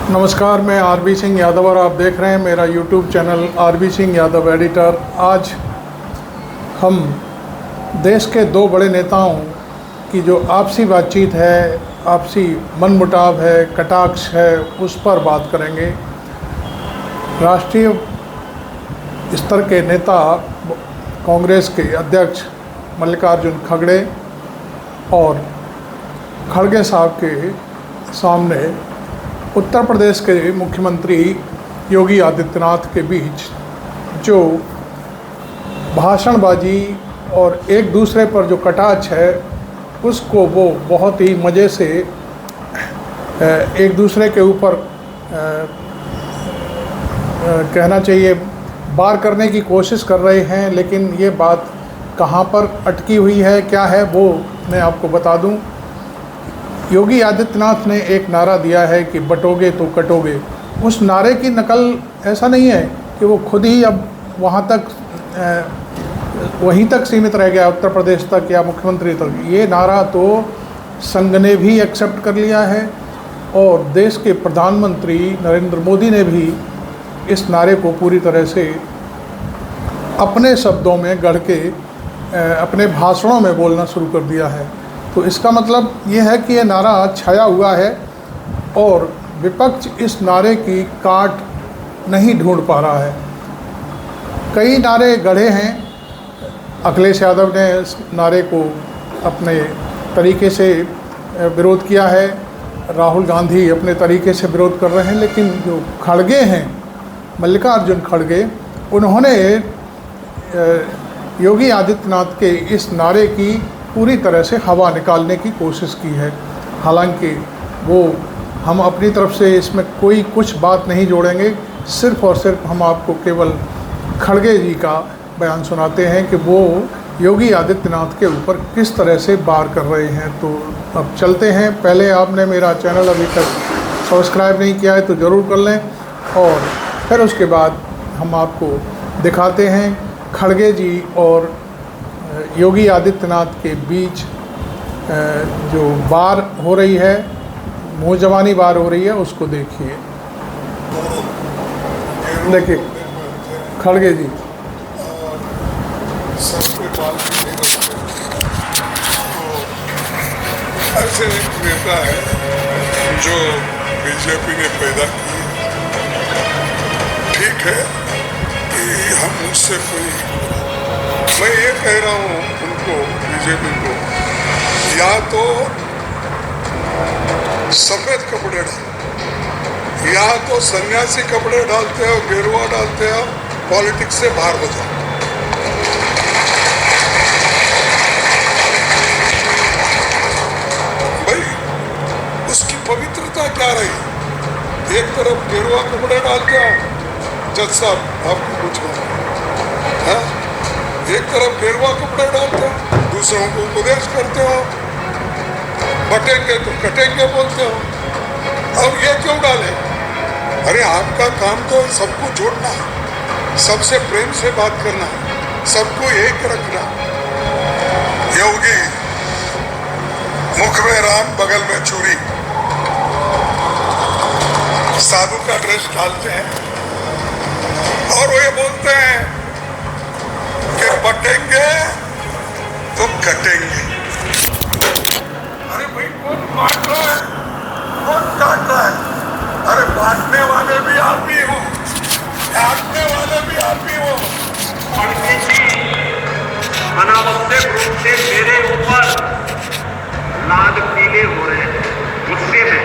नमस्कार, मैं आरबी सिंह यादव और आप देख रहे हैं मेरा YouTube channel RB Singh Yadav editor. आज हम देश के दो बड़े नेताओं की जो आपसी बातचीत है, आपसी मनमुटाव है, कटाक्ष है, उस पर बात करेंगे। राष्ट्रीय स्तर के नेता कांग्रेस के अध्यक्ष मल्लिकार्जुन खड़गे और खड़गे साहब के सामने उत्तर प्रदेश के मुख्यमंत्री योगी आदित्यनाथ के बीच जो भाषणबाजी और एक दूसरे पर जो कटाक्ष है, उसको वो बहुत ही मज़े से एक दूसरे के ऊपर कहना चाहिए बार करने की कोशिश कर रहे हैं। लेकिन ये बात कहाँ पर अटकी हुई है, क्या है, वो मैं आपको बता दूं। योगी आदित्यनाथ ने एक नारा दिया है कि बटोगे तो कटोगे। उस नारे की नकल ऐसा नहीं है कि वो खुद ही अब वहीं तक सीमित रह गया, उत्तर प्रदेश तक या मुख्यमंत्री तक। ये नारा तो संघ ने भी एक्सेप्ट कर लिया है और देश के प्रधानमंत्री नरेंद्र मोदी ने भी इस नारे को पूरी तरह से अपने शब्दों में गढ़ के अपने भाषणों में बोलना शुरू कर दिया है। तो इसका मतलब ये है कि ये नारा छाया हुआ है और विपक्ष इस नारे की काट नहीं ढूंढ पा रहा है। कई नारे गढ़े हैं। अखिलेश यादव ने इस नारे को अपने तरीके से विरोध किया है, राहुल गांधी अपने तरीके से विरोध कर रहे हैं। लेकिन जो खड़गे हैं, मल्लिकार्जुन खड़गे, उन्होंने योगी आदित्यनाथ के इस नारे की पूरी तरह से हवा निकालने की कोशिश की है। हालांकि हम अपनी तरफ से इसमें कुछ बात नहीं जोड़ेंगे, सिर्फ़ और सिर्फ हम आपको केवल खड़गे जी का बयान सुनाते हैं कि वो योगी आदित्यनाथ के ऊपर किस तरह से वार कर रहे हैं। तो अब चलते हैं। पहले आपने मेरा चैनल अभी तक सब्सक्राइब नहीं किया है तो ज़रूर कर लें और फिर उसके बाद हम आपको दिखाते हैं खड़गे जी और योगी आदित्यनाथ के बीच जो वार हो रही है, मुँह जबानी वार हो रही है, उसको देखिए। देखिए खड़गे जी। ऐसे एक नेता है जो बीजेपी ने पैदा की। ठीक है कि हम उससे मैं ये कह रहा हूँ उनको, बीजेपी को, या तो सफेद कपड़े डालो या तो सन्यासी कपड़े डालते हो, गेरुआ डालते हो, पॉलिटिक्स से बाहर हो जाओ। भाई उसकी पवित्रता क्या रही? एक तरफ गेरुआ कपड़े डालते हो, जज साहब आपको पूछना है, एक तरफ गेरुआ कपड़े डालते हो, दूसरों को उपदेश करते हो, बटेंगे तो कटेंगे बोलते हो। और ये क्यों डाले? अरे आपका काम तो सबको जोड़ना है, सबसे प्रेम से बात करना है, सबको एक रखना। योगी मुख में राम, बगल में चूड़ी, साधु का ड्रेस डालते हैं और वो ये बोलते हैं कि बटेंगे तो कटेंगे। अरे भाई कौन बांट रहा है, कौन काट रहा है? अरे बांटने वाले भी आप ही हो, काटने वाले भी आप ही हो। अनावश्यक रूप से मेरे ऊपर लाल पीले हो रहे हैं गुस्से में।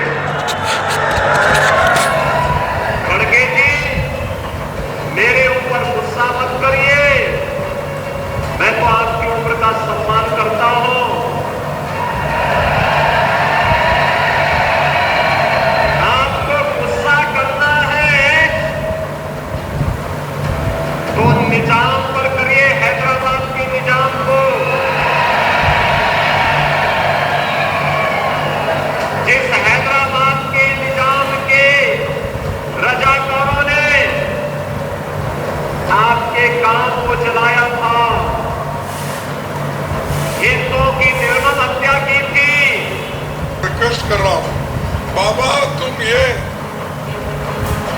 खड़गे जी, मेरे ऊपर गुस्सा मत करिए, मैं तो आपकी उम्र का सम्मान करता हूं। आपको गुस्सा करना है तो निजाम पर करिए, हैदराबाद के निजाम को। जिस हैदराबाद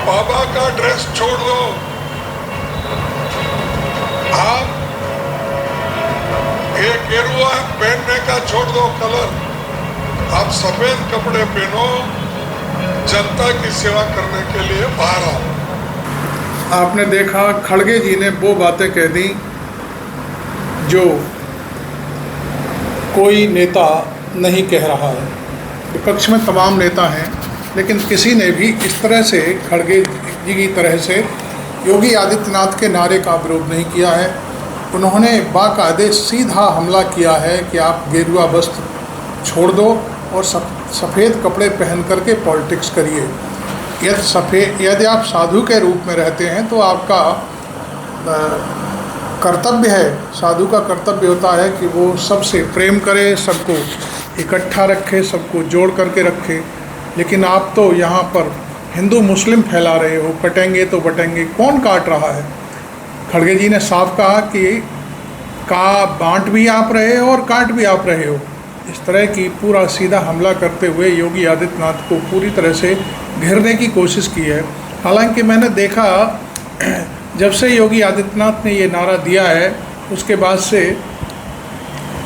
बाबा का ड्रेस छोड़ दो, आप ये गेरुआ पहनने का छोड़ दो कलर, आप सफेद कपड़े पहनो, जनता की सेवा करने के लिए बाहर आओ। आपने देखा खड़गे जी ने वो बातें कह दी जो कोई नेता नहीं कह रहा है। विपक्ष में तमाम नेता हैं, लेकिन किसी ने भी इस तरह से खड़गे जी की तरह से योगी आदित्यनाथ के नारे का विरोध नहीं किया है। उन्होंने बाकायदे सीधा हमला किया है कि आप गेरुआ वस्त्र छोड़ दो और सफ़ेद कपड़े पहन करके पॉलिटिक्स करिए। यदि आप साधु के रूप में रहते हैं तो आपका कर्तव्य है, साधु का कर्तव्य होता है कि वो सबसे प्रेम करे, सबको इकट्ठा रखे, सबको जोड़ करके रखे। लेकिन आप तो यहाँ पर हिंदू मुस्लिम फैला रहे हो, कटेंगे तो बटेंगे। कौन काट रहा है? खड़गे जी ने साफ कहा कि बांट भी आप रहे हो और काट भी आप रहे हो। इस तरह की पूरा सीधा हमला करते हुए योगी आदित्यनाथ को पूरी तरह से घेरने की कोशिश की है। हालांकि मैंने देखा जब से योगी आदित्यनाथ ने ये नारा दिया है उसके बाद से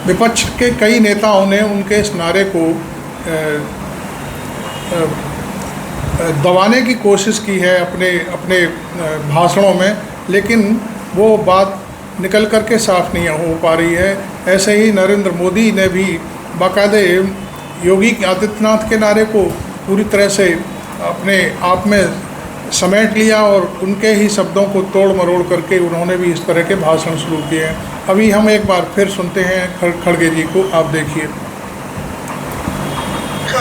विपक्ष के कई नेताओं ने उनके इस नारे को दबाने की कोशिश की है अपने भाषणों में, लेकिन वो बात निकल करके साफ नहीं हो पा रही है। ऐसे ही नरेंद्र मोदी ने भी बाकायदे योगी आदित्यनाथ के नारे को पूरी तरह से अपने आप में समेट लिया और उनके ही शब्दों को तोड़ मरोड़ करके उन्होंने भी इस तरह के भाषण शुरू किए हैं। अभी हम एक बार फिर सुनते हैं खड़गे जी को, आप देखिए।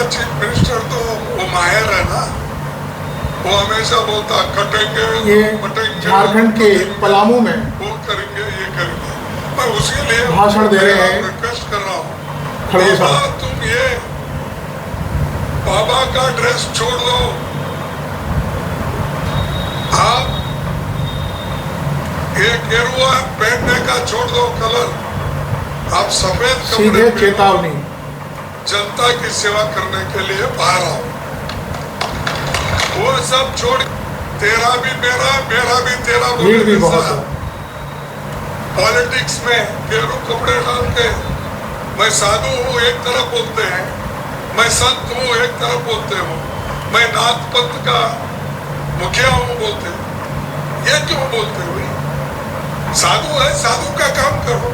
चीफ मिनिस्टर तो वो माहिर है ना, वो हमेशा बोलता कटेंगे, ये बटेंगे, झारखंड के पलामू में वो करेंगे, ये करेंगे। मैं उसी लिए भाषण दे रहे हैं, रिक्वेस्ट कर रहा हूँ, खड़गे साहब, तुम ये बाबा का ड्रेस छोड़ दो, आप ये गेरुआ पहनने का छोड़ दो कलर, आप सफेद सीधे कपड़े चेतावनी, जनता की सेवा करने के लिए बाहर आओ। वो सब छोड़, तेरा भी मेरा, मेरा भी तेरा भीड़ भी बहुत है। पॉलिटिक्स में गेरू कपड़े डाल के मैं साधु हूँ एक तरफ बोलते हैं, मैं संत हूँ एक तरफ बोलते हो, मैं नाथ पंथ का मुखिया हूँ बोलते हो। ये क्यों बोलते हो? साधु है, साधु का काम करो।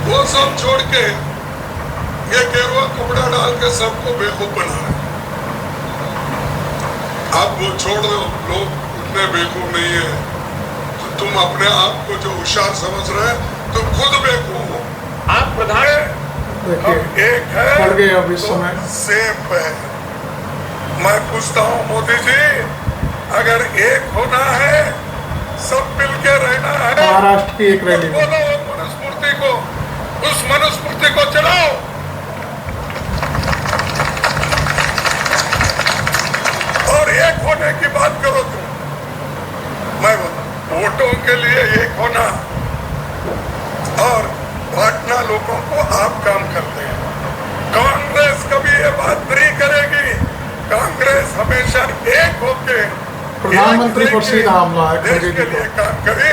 वो सब छोड़ के ये गेरुआ कपड़ा डाल के सबको बेवकूफ बना रहे। आप वो छोड़ दो, लोग उतने बेवकूफ नहीं है। तो तुम अपने आप को जो होशियार समझ रहे हैं, तुम खुद बेवकूफ हो। आप प्रधान देखिए एक है, खड़गे अब इस तो समय सेफ है। मैं पूछता हूँ मोदी जी, अगर एक होना है, सब मिलके रहना है, महाराष्ट्र की एक रैली में बोलो मनुस्मृति को, उस मनुस्मृति को चलाओ। और एक होने की बात करो तुम। मैं वोटों के लिए एक होना और बांटना लोगों को आप काम करते हैं। कांग्रेस कभी ये बात नहीं करेगी। कांग्रेस हमेशा एक होके प्रधानमंत्री पर सीधा हमला है देश खड़गे के जी लिए को। काम करे।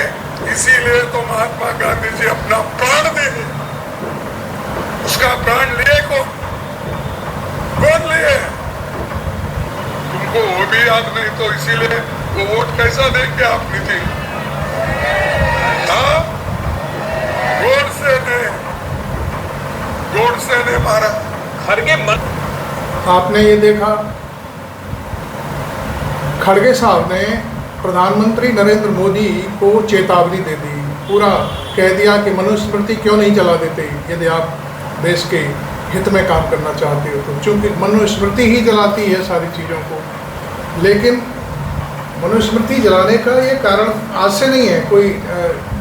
इसीलिए तो महात्मा गांधी जी अपना प्राण दे, उसका प्राण लिए कौन लिए? तुमको वो भी याद नहीं, तो इसीलिए वो वोट कैसा देंगे आप नीति? गोडसे ने मारा। खड़गे आपने ये देखा खड़गे साहब ने प्रधानमंत्री नरेंद्र मोदी को चेतावनी दे दी, पूरा कह दिया कि मनुस्मृति क्यों नहीं चला देते यदि आप देश के हित में काम करना चाहते हो तो, चूँकि मनुस्मृति ही जलाती है सारी चीज़ों को। लेकिन मनुस्मृति जलाने का ये कारण आज से नहीं है, कोई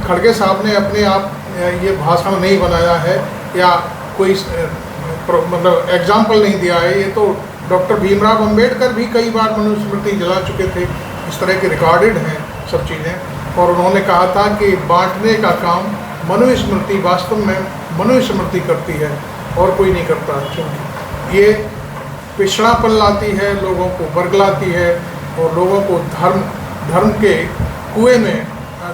खड़गे साहब ने अपने आप ये भाषण नहीं बनाया है या कोई मतलब एग्जाम्पल नहीं दिया है। ये तो डॉक्टर भीमराव अंबेडकर भी कई बार मनुस्मृति जला चुके थे। इस तरह के रिकॉर्डेड हैं सब चीज़ें। और उन्होंने कहा था कि बांटने का काम मनुस्मृति वास्तव में मनुस्मृति करती है और कोई नहीं करता, क्योंकि ये पिछड़ापन लाती है, लोगों को बरगलाती है। और लोगों को धर्म के कुएं में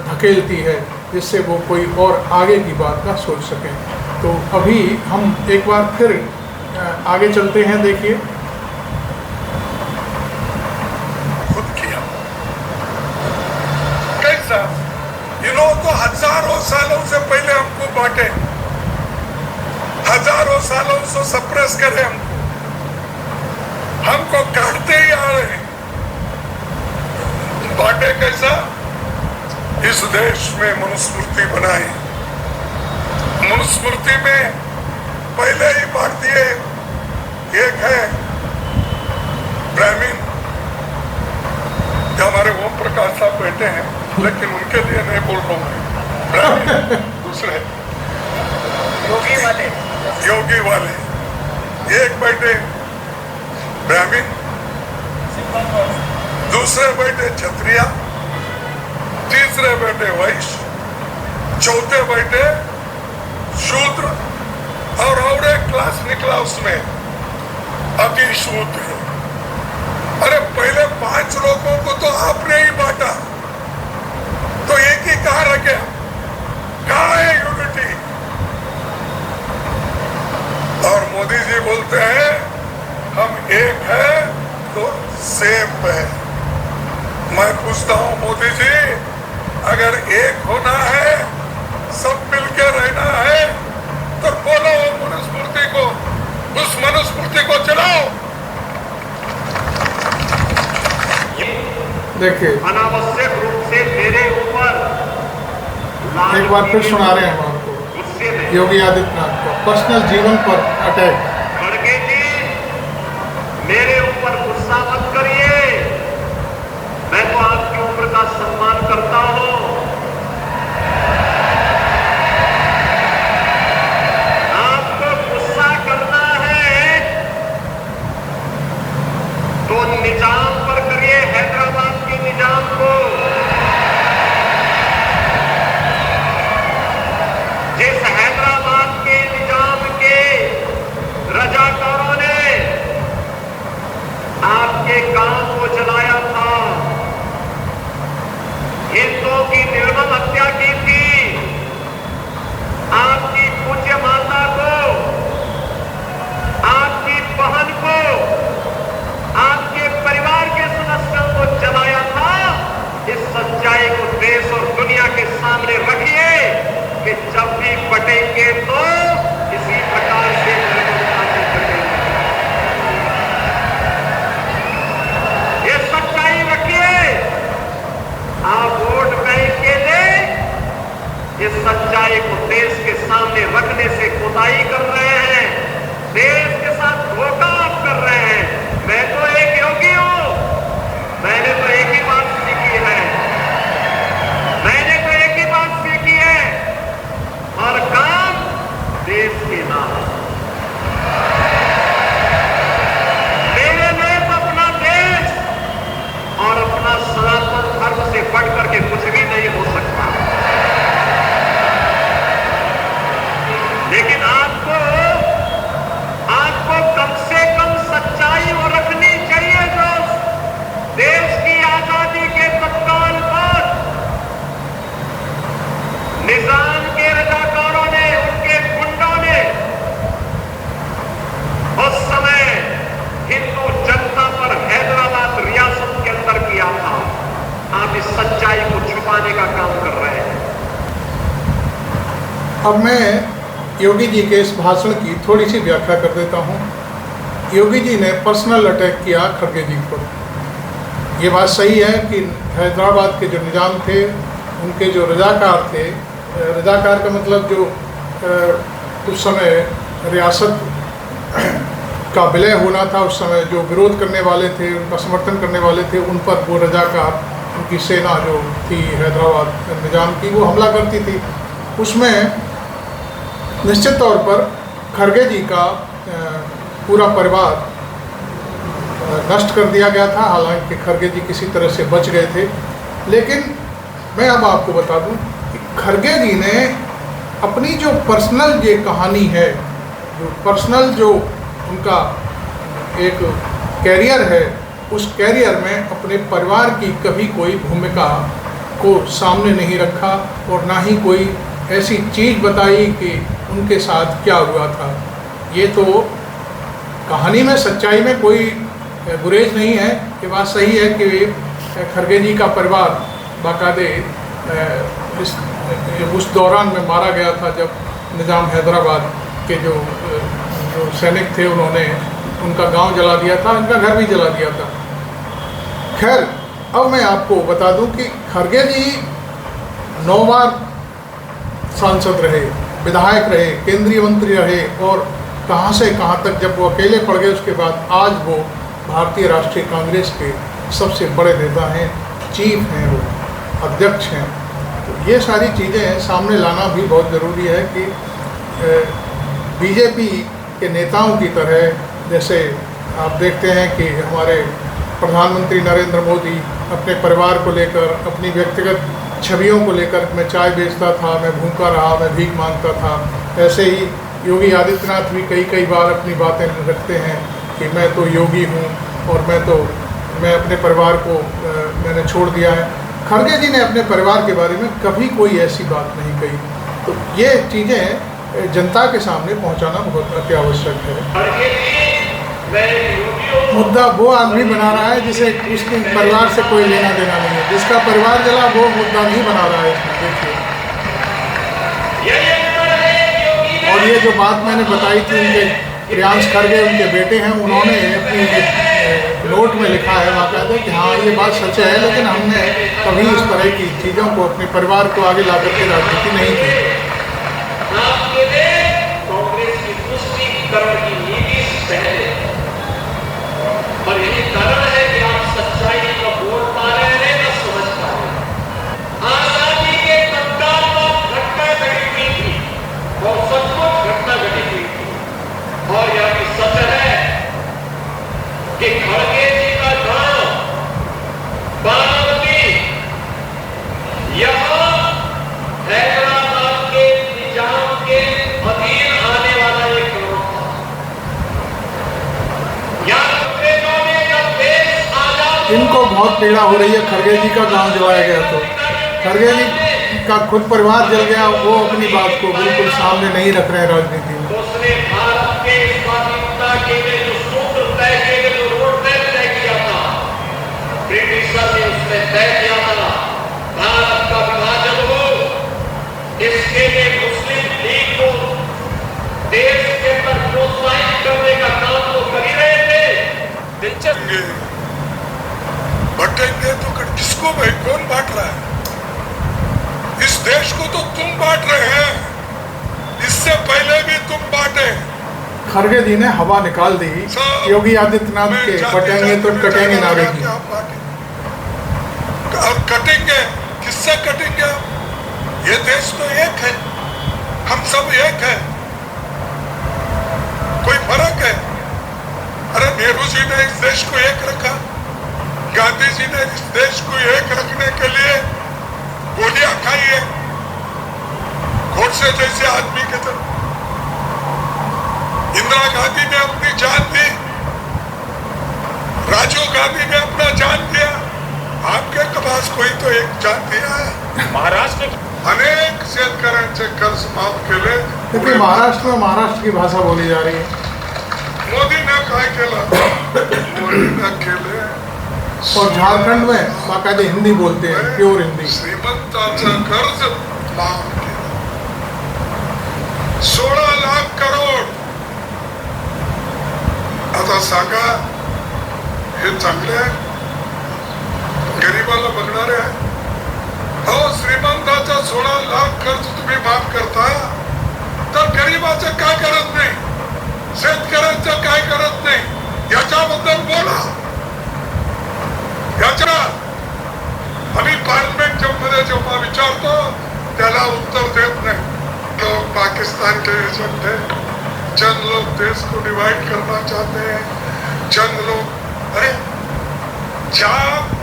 धकेलती है, जिससे वो कोई और आगे की बात ना सोच सकें। तो अभी हम एक बार फिर आगे चलते हैं। देखिए, खुद किया कैसा, इन लोगों को हजारों सालों से पहले हमको बांटे, हजारों सालों से सप्रेस करे, हमको काटते ही आ रहे हैं। बांटे कैसा, इस देश में मनुस्मृति बनाई, मनुस्मृति में पहले ही बांट दिए। एक है ब्राह्मण, जो हमारे ओम प्रकाश साहब बैठे हैं, लेकिन उनके लिए नहीं बोल रहा हूँ, ब्राह्मण। दूसरे योगी वाले एक बैठे ब्राह्मण, दूसरे बैठे क्षत्रिय, तीसरे बैठे वैश्य, चौथे बैठे शूद्र, और एक क्लास निकला उसमें अति शूद्र। अरे पहले 5 लोगों को तो आपने ही बांटा, तो एक ही कहाँ रह गया, कहाँ है यूनिटी? और मोदी जी बोलते हैं हम एक है तो सेफ है। मैं पूछता हूँ मोदी जी, अगर एक होना है, सब मिलकर रहना है, तो बोलो मनुस्मृति को, उस मनुस्मृति को चलाओ। देखिए अनावश्यक रूप से मेरे ऊपर एक बार फिर सुना रहे हैं हम आपको योगी आदित्यनाथ को पर्सनल जीवन पर अटैक। खड़गे जी, मेरे ऊपर गुस्सा मत करिए, मैं तो आपकी उम्र का सम्मान करता हूं। आपको गुस्सा करना है तो निजाम पर करिए, हैदराबाद के निजाम को, जिस हैदराबाद के निजाम के रजाकारों ने आपके गांव को जलाया था, हिंदुओं की निर्मम हत्या की थी, आपकी पूज्य माता को, आपकी बहन को, आपके परिवार के सदस्यों को जलाया था। इस सच्चाई को देश और दुनिया के सामने रखिए कि जब भी बटेंगे तो इसी प्रकार से निर्ममता से बटेंगे। ये सच्चाई रखिए। आप वोट बैंक के लिए इस सच्चाई को देश के सामने रखने से कोताही कर रहे हैं, देश के साथ धोखा आप कर रहे हैं। मैं तो एक योगी हूं, मैंने तो एक ही बात सीखी है, मैंने तो एक ही बात सीखी है, और काम देश के नाम। मेरे लिए तो अपना देश और अपना सनातन धर्म से बढ़ करके कुछ भी नहीं हो सकता। लेकिन आपको कम से कम सच्चाई वो रखनी चाहिए जो देश की आजादी के तत्काल बाद निजाम के रजाकारों ने, उनके गुंडों ने उस समय हिंदू जनता पर हैदराबाद रियासत के अंदर किया था। आप इस सच्चाई को छुपाने का काम कर रहे हैं। अब मैं योगी जी के इस भाषण की थोड़ी सी व्याख्या कर देता हूँ। योगी जी ने पर्सनल अटैक किया खड़गे जी पर। ये बात सही है कि हैदराबाद के जो निजाम थे, उनके जो रजाकार थे, रजाकार का मतलब जो उस समय रियासत का विलय होना था, उस समय जो विरोध करने वाले थे, उनका समर्थन करने वाले थे, उन पर वो रजाकार, उनकी सेना जो थी हैदराबाद निजाम की, वो हमला करती थी। उसमें निश्चित तौर पर खड़गे जी का पूरा परिवार नष्ट कर दिया गया था। हालांकि खड़गे जी किसी तरह से बच गए थे। लेकिन मैं अब आपको बता दूं कि खड़गे जी ने अपनी जो पर्सनल ये कहानी है, जो पर्सनल जो उनका एक कैरियर है, उस कैरियर में अपने परिवार की कभी कोई भूमिका को सामने नहीं रखा और ना ही कोई ऐसी चीज़ बताई कि उनके साथ क्या हुआ था। ये तो कहानी में, सच्चाई में कोई गुरेज नहीं है। ये बात सही है कि खरगे जी का परिवार बाकायदे उस दौरान में मारा गया था जब निज़ाम हैदराबाद के जो सैनिक थे उन्होंने उनका गांव जला दिया था, उनका घर भी जला दिया था। खैर, अब मैं आपको बता दूं कि खरगे जी 9 बार सांसद रहे, विधायक रहे, केंद्रीय मंत्री रहे और कहां से कहां तक जब वो अकेले पड़ गए उसके बाद आज वो भारतीय राष्ट्रीय कांग्रेस के सबसे बड़े नेता हैं, चीफ हैं, वो अध्यक्ष हैं। तो ये सारी चीज़ें सामने लाना भी बहुत ज़रूरी है कि बीजेपी के नेताओं की तरह, जैसे आप देखते हैं कि हमारे प्रधानमंत्री नरेंद्र मोदी अपने परिवार को लेकर, अपनी व्यक्तिगत छवियों को लेकर, मैं चाय बेचता था, मैं भूखा रहा, मैं भीख मांगता था, ऐसे ही योगी आदित्यनाथ भी कई बार अपनी बातें रखते हैं कि मैं तो योगी हूँ और मैं अपने परिवार को मैंने छोड़ दिया है। खरगे जी ने अपने परिवार के बारे में कभी कोई ऐसी बात नहीं कही। तो ये चीज़ें जनता के सामने पहुंचाना बहुत अति आवश्यक है। मुद्दा वो आदमी बना रहा है जिसे उसके परिवार से कोई लेना देना नहीं है, जिसका परिवार जला वो मुद्दा नहीं बना रहा है इसमें। देखिए, और ये जो बात मैंने बताई थी, उनके प्रियांश खरगे उनके बेटे हैं, उन्होंने अपनी नोट में लिखा है बाकायदा कि हाँ ये बात सच है, लेकिन हमने कभी इस तरह की चीज़ों को अपने परिवार को आगे ला करके राजनीति नहीं की। कांग्रेस की तुष्टीकरण की नीति पहले, और यही कारण है कि आप सच्चाई का बोल पा रहे हैं, न समझ पा रहे। आजादी के तत्काल बाद घटना घटी हुई थी और सचमुच घटना घटी हुई थी, और यह भी सच है कि खड़गे जी का गांव बारामती यहां हैदराबाद के निजाम के अधीन आने वाला एक गांव था। इनको बहुत पीड़ा हो रही है, खरगे जी का गांव जलाया गया तो खरगे जी का खुद परिवार जल गया, वो अपनी बात को बिल्कुल सामने नहीं रख रहे हैं राजनीति में। उसने भारत के स्वाधीनता के लिए जो सूत्र तय किए गए, जो रोड मैप तय किया था, ब्रिटिशर ने उसमें तय किया था भारत का विभाजन हो, इसके लिए मुस्लिम लीग को देश के अंदर प्रोत्साहित करने का काम तो कर ही रहे थे। दिलचस्प बटेंगे तो किसको भाई, कौन बांट रहा है? इस देश को तो तुम बांट रहे हैं, इससे पहले भी तुम बांटे। खरगे जी ने हवा निकाल दी योगी आदित्यनाथ के बटेंगे तो कटेंगे नारे की। अब कटेंगे, किससे कटेंगे? ये देश तो एक है, हम सब एक है, कोई फर्क है? अरे नेहरू जी ने इस देश को एक रखा, गांधी जी ने इस देश को एक रखने के लिए गोलियां खाई है, गोडसे जैसे आदमी के तरफ। इंदिरा गांधी ने अपनी जान दी, राजीव गांधी ने अपना जान दिया, आपके पास कोई तो एक जान दिया है। महाराष्ट्र अनेक शेतकऱ्यांचे कर्ज माफ केले। क्योंकि महाराष्ट्र में महाराष्ट्र की भाषा बोली जा रही है। मोदी ने काय केलं? मोदी ने केले और झारखंड में बाकायदे हिंदी बोलते हैं, प्योर हिंदी। श्रीमंताचं कर्ज माफ केलं, 16 लाख करोड। आता सांगा, हे चांगले आहे? गरीबाला बघणारे आहे? हो, श्रीमंताचा 16 लाख कर्ज तुम्ही माफ करता, तर गरीबाचं काय करत नाही, शेतकऱ्यांचं काय करत नाही, याच्याबद्दल बोला। याच्या आम्ही पार्लिमेंट मध्ये जेव्हा विचारतो त्याला उत्तर देत नाही। लोग पाकिस्तान के एजेंट हैं, चंद लोग देश को डिवाइड करना चाहते हैं, चंद लोग, अरे ज्या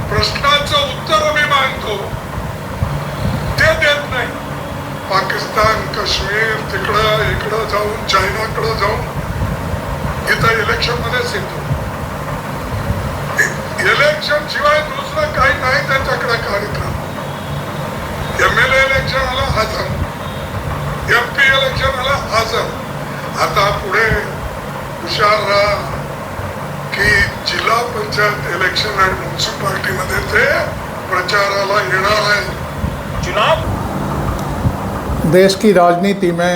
प्रश्नाचं उत्तर आम्ही मागतो ते देत नाही। पाकिस्तान, काश्मीर, तिकडं इकडं जाऊन, चायनाकडे जाऊन इथं इलेक्शन मध्येच येतो। इलेक्शन शिवाय दुसरं काही नाही त्यांच्याकडे कार्यक्रम. MLA इलेक्शन आला हजर, MP इलेक्शन आला हजर. आता पुढे हुशार राहा की जिल्हा पंचायत इलेक्शन आणि म्युन्सिपालिटी मध्ये ते प्रचाराला येणार आहे. चुनाव देश की राजनीति में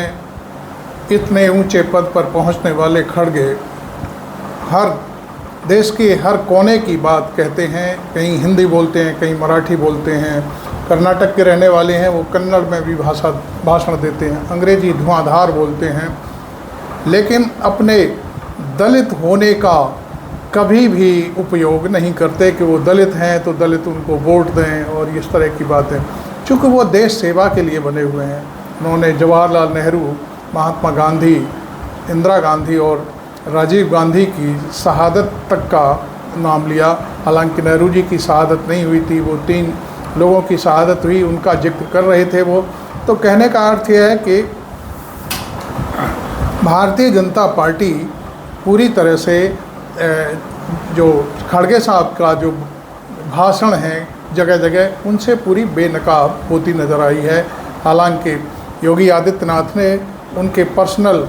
इतने ऊंचे पद पर पहुंचने वाले खड़गे हर देश के हर कोने की बात कहते हैं. कहीं हिंदी बोलते हैं, कहीं मराठी बोलते हैं. कर्नाटक के रहने वाले हैं, वो कन्नड़ में भी भाषण देते हैं. अंग्रेजी धुआंधार बोलते हैं, लेकिन अपने दलित होने का कभी भी उपयोग नहीं करते कि वो दलित हैं तो दलित उनको वोट दें और इस तरह की बातें. चूँकि वो देश सेवा के लिए बने हुए हैं. उन्होंने जवाहरलाल नेहरू, महात्मा गांधी, इंदिरा गांधी और राजीव गांधी की शहादत तक का नाम लिया. हालांकि नेहरू जी की शहादत नहीं हुई थी, वो 3 लोगों की शहादत हुई, उनका जिक्र कर रहे थे वो. तो कहने का अर्थ यह है कि भारतीय जनता पार्टी पूरी तरह से जो खड़गे साहब का जो भाषण है जगह जगह, उनसे पूरी बेनकाब होती नज़र आई है. हालांकि योगी आदित्यनाथ ने उनके पर्सनल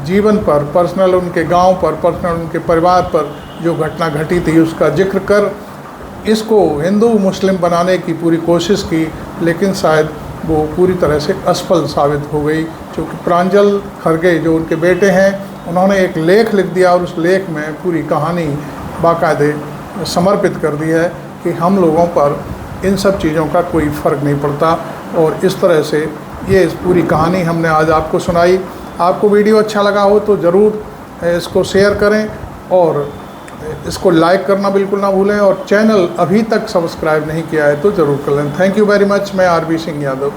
जीवन पर, पर्सनल उनके गांव पर, पर्सनल उनके परिवार पर जो घटना घटी थी उसका जिक्र कर इसको हिंदू मुस्लिम बनाने की पूरी कोशिश की, लेकिन शायद वो पूरी तरह से असफल साबित हो गई. क्योंकि प्रांजल खड़गे जो उनके बेटे हैं, उन्होंने एक लेख लिख दिया और उस लेख में पूरी कहानी बाकायदे समर्पित कर दी है कि हम लोगों पर इन सब चीज़ों का कोई फ़र्क नहीं पड़ता. और इस तरह से ये पूरी कहानी हमने आज आपको सुनाई. आपको वीडियो अच्छा लगा हो तो ज़रूर इसको शेयर करें और इसको लाइक करना बिल्कुल ना भूलें. और चैनल अभी तक सब्सक्राइब नहीं किया है तो ज़रूर कर लें. Thank you very much. मैं RB सिंह यादव.